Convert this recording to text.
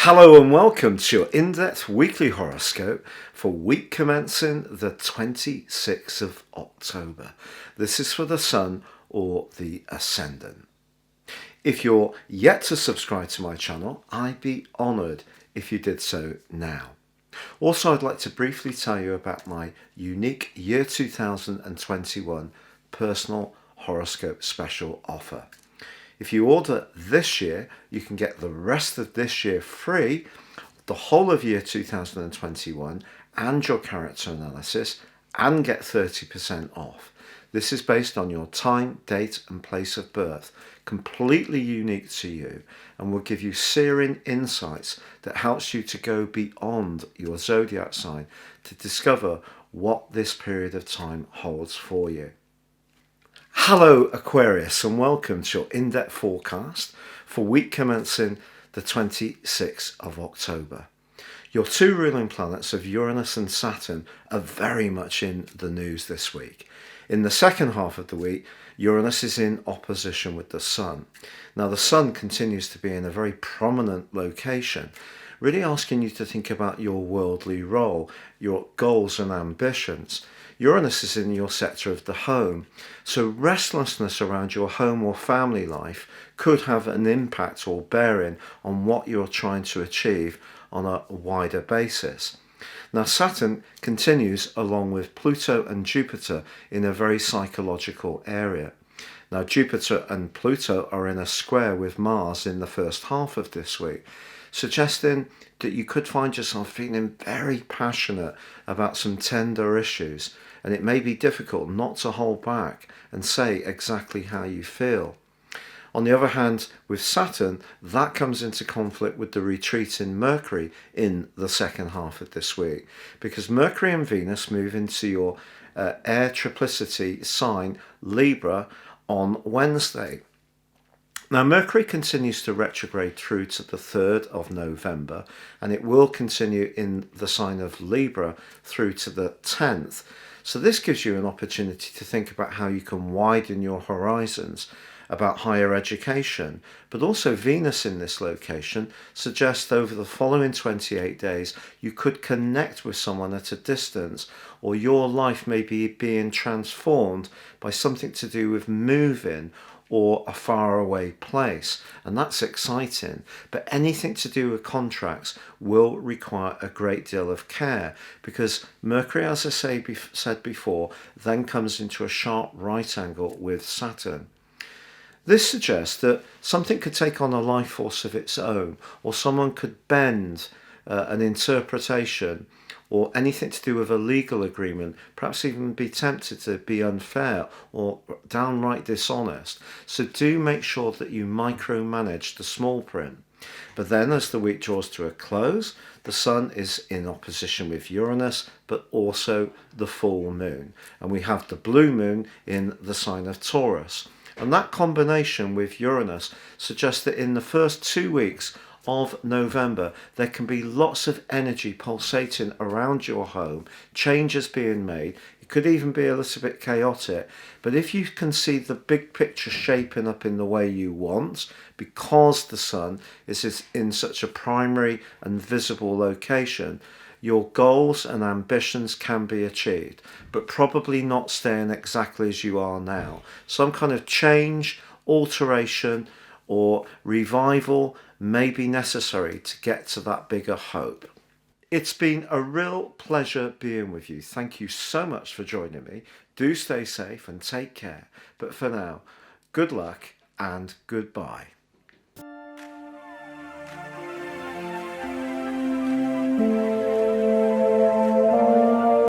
Hello and welcome to your in-depth weekly horoscope for week commencing the 26th of October. This is for the Sun or the Ascendant. If you're yet to subscribe to my channel, I'd be honoured if you did so now. Also, I'd like to briefly tell you about my unique year 2021 personal horoscope special offer. If you order this year, you can get the rest of this year free, the whole of year 2021 and your character analysis, and get 30% off. This is based on your time, date and place of birth, completely unique to you, and will give you searing insights that helps you to go beyond your zodiac sign to discover what this period of time holds for you. Hello Aquarius and welcome to your in-depth forecast for week commencing the 26th of October. Your two ruling planets of Uranus and Saturn are very much in the news this week. In the second half of the week, Uranus is in opposition with the Sun. Now the Sun continues to be in a very prominent location, really asking you to think about your worldly role, your goals and ambitions. Uranus is in your sector of the home, so restlessness around your home or family life could have an impact or bearing on what you're trying to achieve on a wider basis. Now Saturn continues along with Pluto and Jupiter in a very psychological area. Now Jupiter and Pluto are in a square with Mars in the first half of this week, suggesting that you could find yourself feeling very passionate about some tender issues, and it may be difficult not to hold back and say exactly how you feel. On the other hand, with Saturn, that comes into conflict with the retreat in Mercury in the second half of this week, because Mercury and Venus move into your air triplicity sign Libra on Wednesday. Now Mercury continues to retrograde through to the 3rd of November, and it will continue in the sign of Libra through to the 10th. So this gives you an opportunity to think about how you can widen your horizons about higher education, but also Venus in this location suggests over the following 28 days you could connect with someone at a distance, or your life may be being transformed by something to do with moving or a faraway place, and that's exciting. But anything to do with contracts will require a great deal of care, because Mercury, as I said before, then comes into a sharp right angle with Saturn. This suggests that something could take on a life force of its own, or someone could bend an interpretation, or anything to do with a legal agreement, perhaps even be tempted to be unfair or downright dishonest. So do make sure that you micromanage the small print. But then as the week draws to a close, the Sun is in opposition with Uranus, but also the full moon. And we have the blue moon in the sign of Taurus. And that combination with Uranus suggests that in the first 2 weeks of November, there can be lots of energy pulsating around your home, changes being made. It could even be a little bit chaotic, but if you can see the big picture shaping up in the way you want, because the Sun is in such a primary and visible location, your goals and ambitions can be achieved, but probably not staying exactly as you are now. Some kind of change, alteration, or revival may be necessary to get to that bigger hope. It's been a real pleasure being with you. Thank you so much for joining me. Do stay safe and take care. But for now, good luck and goodbye.